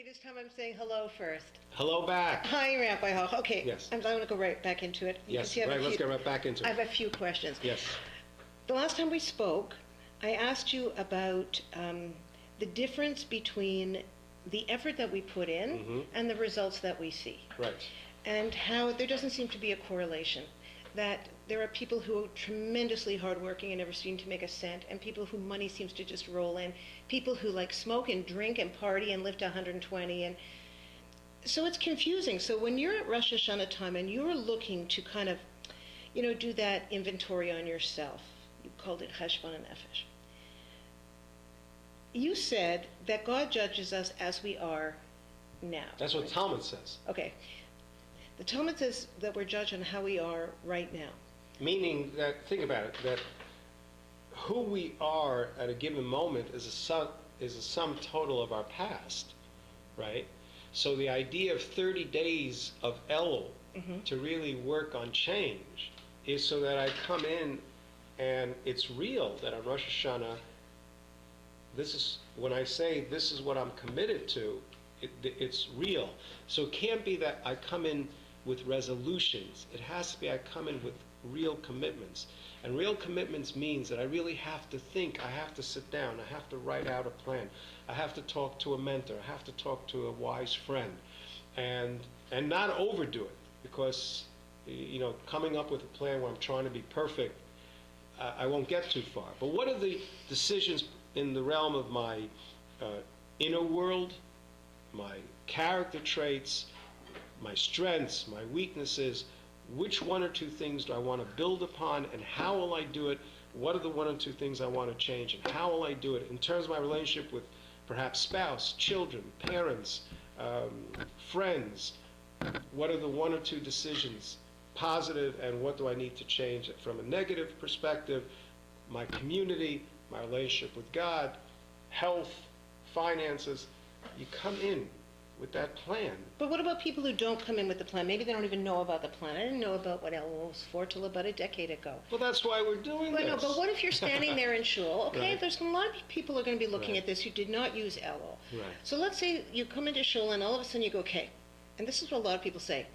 this time I'm saying hello first. Hello back. Hi, Rabbi Hoch. Okay, Yes. I'm going to go right back into it. Yes, right, let's get right back into I it. have a few questions. Yes. The last time we spoke, I asked you about the difference between the effort that we put in and the results that we see. Right. And how there doesn't seem to be a correlation. That there are people who are tremendously hardworking and never seem to make a cent, and people who money seems to just roll in. People who like smoke and drink and party and live to 120, and so it's confusing. So when you're at Rosh Hashanah time and you're looking to kind of, do that inventory on yourself, you called it Cheshbon Nefesh. You said that God judges us as we are now. That's what Talmud says. Okay. The Talmud says that we're judged on how we are right now. Meaning that, think about it, that who we are at a given moment is a sum total of our past, right? So the idea of 30 days of Elul to really work on change is so that I come in and it's real that on Rosh Hashanah, when I say this is what I'm committed to, it's real. So it can't be that I come in with resolutions. It has to be I come in with real commitments. And real commitments means that I really have to think, I have to sit down, I have to write out a plan, I have to talk to a mentor, I have to talk to a wise friend, and not overdo it, because coming up with a plan where I'm trying to be perfect, I won't get too far. But what are the decisions in the realm of my inner world, my character traits, my strengths, my weaknesses? Which one or two things do I want to build upon, and how will I do it? What are the one or two things I want to change, and how will I do it in terms of my relationship with perhaps spouse, children, parents, friends? What are the one or two decisions, positive, and what do I need to change from a negative perspective? My community, my relationship with God, health, finances. You come in with that plan. But what about people who don't come in with the plan? Maybe they don't even know about the plan. I didn't know about what Elul was for till about a decade ago. Well, that's why we're doing this. No, but what if you're standing there in shul? Okay, Right. there's a lot of people who are going to be looking at this who did not use Elul. Right. So let's say you come into shul and all of a sudden you go, okay, and this is what a lot of people say.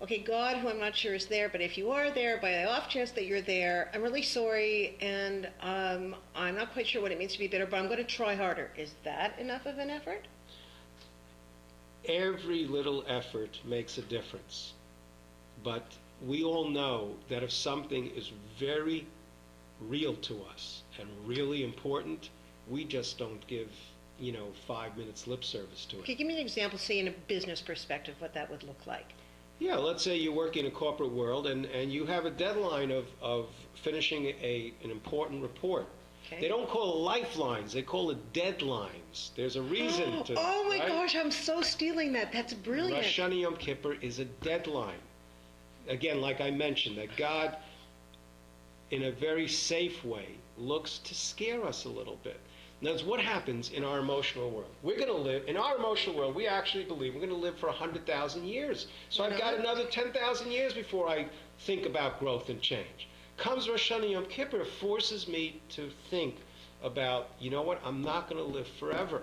Okay, God, who I'm not sure is there, but if you are there, by the off chance that you're there, I'm really sorry, and I'm not quite sure what it means to be bitter, but I'm going to try harder. Is that enough of an effort? Every little effort makes a difference. But we all know that if something is very real to us and really important, we just don't give, 5 minutes lip service to it. Okay, give me an example, say in a business perspective, what that would look like. Yeah, let's say you work in a corporate world and you have a deadline of finishing an important report. Okay. They don't call it lifelines, they call it deadlines. There's a reason to... Oh my right? gosh, I'm so stealing that. That's brilliant. Rosh Hashanah Yom Kippur is a deadline. Again, like I mentioned, that God, in a very safe way, looks to scare us a little bit. Now, that's what happens in our emotional world. We're going to live, in our emotional world, we actually believe we're going to live for 100,000 years. So I've got another 10,000 years before I think about growth and change. Comes Rosh Hashanah Yom Kippur, forces me to think about, I'm not going to live forever.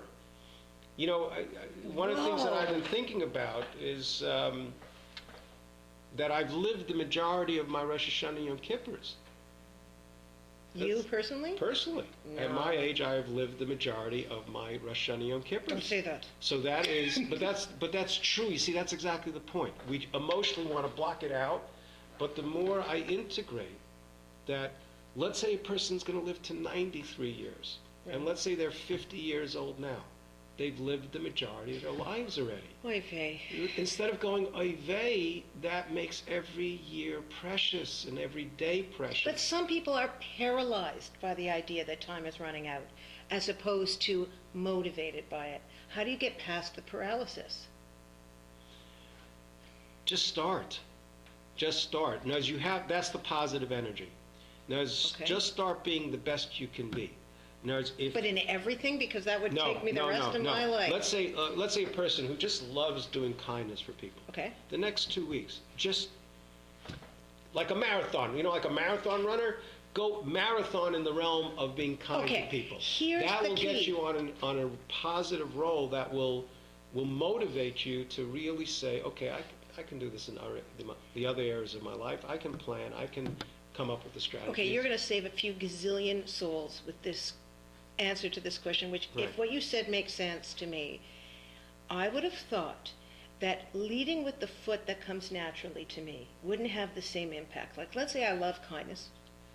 One of the things that I've been thinking about is that I've lived the majority of my Rosh Hashanah Yom Kippurs. You personally? Personally. No. At my age, I have lived the majority of my Rosh Hashanah Yom Kippurs. Don't say that. So that is, but that's true. You see, that's exactly the point. We emotionally want to block it out, but the more I integrate that, let's say a person's going to live to 93 years, and let's say they're 50 years old now. They've lived the majority of their lives already. Oy vey. Instead of going oy vey, that makes every year precious and every day precious. But some people are paralyzed by the idea that time is running out, as opposed to motivated by it. How do you get past the paralysis? Just start. Just start. Now, that's the positive energy. Now, just start being the best you can be. Now, but in everything, because that would take me the rest of my life. Let's say a person who just loves doing kindness for people. Okay. The next 2 weeks, just like a marathon. Like a marathon runner, go marathon in the realm of being kind to people. Here's that the will key. get you on a positive roll that will will motivate you to really say, okay, I can do this in the other areas of my life. I can plan. I can come up with the strategies. Okay, you're going to save a few gazillion souls with this answer to this question, which, Right. if what you said makes sense to me, I would have thought that leading with the foot that comes naturally to me wouldn't have the same impact. Like, let's say I love kindness,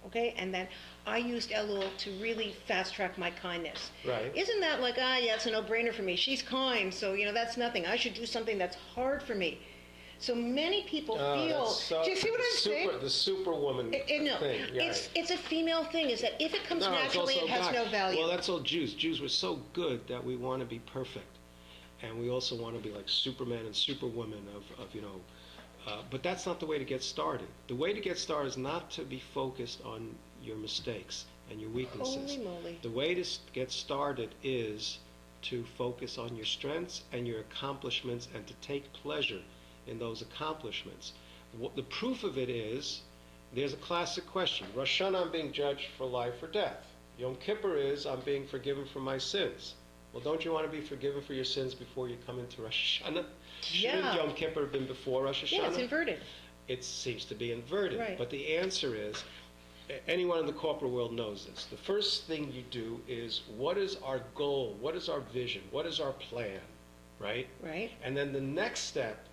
okay, and then I used Elul to really fast track my kindness. Right. Isn't that like, yeah, it's a no-brainer for me. She's kind, so, that's nothing. I should do something that's hard for me. So many people feel, do you see what I'm saying? The superwoman No, thing. Yeah. it's a female thing, is that if it comes naturally, it has no value. Well, that's all Jews. Jews were so good that we want to be perfect. And we also want to be like Superman and Superwoman but that's not the way to get started. The way to get started is not to be focused on your mistakes and your weaknesses. Holy moly. The way to get started is to focus on your strengths and your accomplishments and to take pleasure in those accomplishments. The proof of it is, there's a classic question. Rosh Hashanah, I'm being judged for life or death. Yom Kippur is, I'm being forgiven for my sins. Well, don't you want to be forgiven for your sins before you come into Rosh Hashanah? Shouldn't Yom Kippur have been before Rosh Hashanah? Yeah, it's inverted. It seems to be inverted. Right. But the answer is, anyone in the corporate world knows this. The first thing you do is, what is our goal? What is our vision? What is our plan? Right? Right. And then the next step,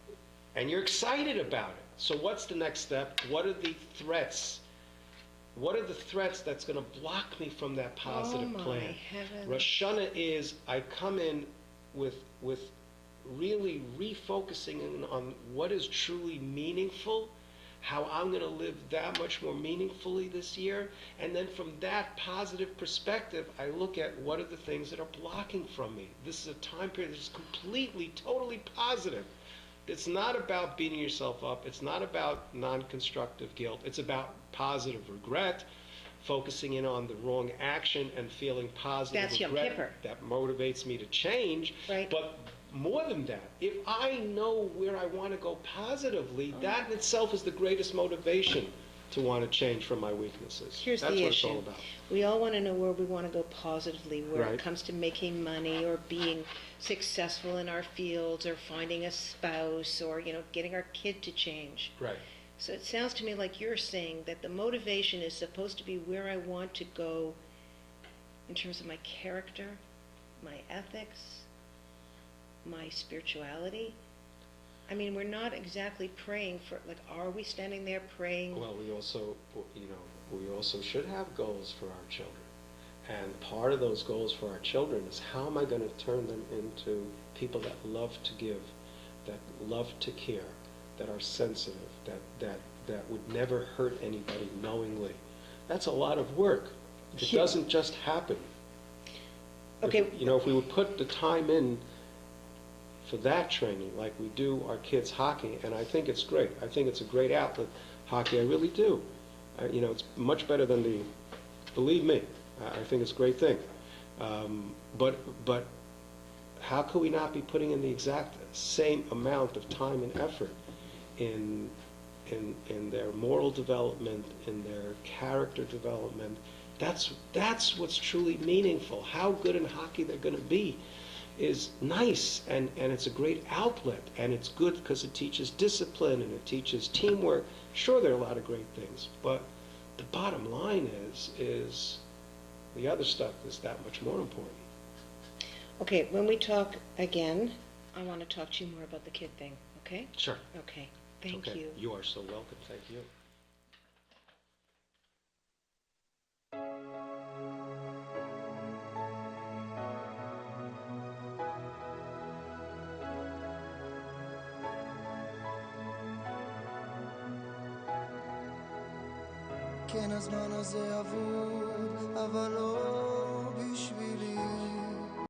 and you're excited about it. So what's the next step? What are the threats? What are the threats that's going to block me from that positive plan? Heavens. Rosh Hashanah is, I come in with really refocusing in on what is truly meaningful, how I'm going to live that much more meaningfully this year, and then from that positive perspective, I look at what are the things that are blocking from me. This is a time period that is completely, totally positive. It's not about beating yourself up. It's not about non-constructive guilt. It's about positive regret, focusing in on the wrong action and feeling positive That's Yom regret Kippur. that motivates me to change. Right. But more than that, if I know where I want to go positively, that in itself is the greatest motivation to want to change from my weaknesses. Here's That's the what issue. it's all about. We all want to know where we want to go positively, where Right. it comes to making money or being successful in our fields or finding a spouse or, getting our kid to change. Right. So it sounds to me like you're saying that the motivation is supposed to be where I want to go in terms of my character, my ethics, my spirituality. I mean, we're not exactly praying for, are we standing there praying? Well, we also should have goals for our children. And part of those goals for our children is, how am I going to turn them into people that love to give, that love to care, that are sensitive, that would never hurt anybody knowingly. That's a lot of work. It doesn't just happen. Okay. If we would put the time in for that training, like we do our kids' hockey, and I think it's great. I think it's a great outlet, hockey. I really do. It's much better than believe me, I think it's a great thing. But how could we not be putting in the exact same amount of time and effort in their moral development, in their character development? That's what's truly meaningful. How good in hockey they're going to be is nice, and it's a great outlet, and it's good because it teaches discipline and it teaches teamwork. Sure, there are a lot of great things, but the bottom line is the other stuff is that much more important. Okay, when we talk again, I want to talk to you more about the kid thing, okay? Sure. Okay, thank Okay. you. You are so welcome. Thank you. כן הזמן הזה אבוד, אבל לא בשבילי.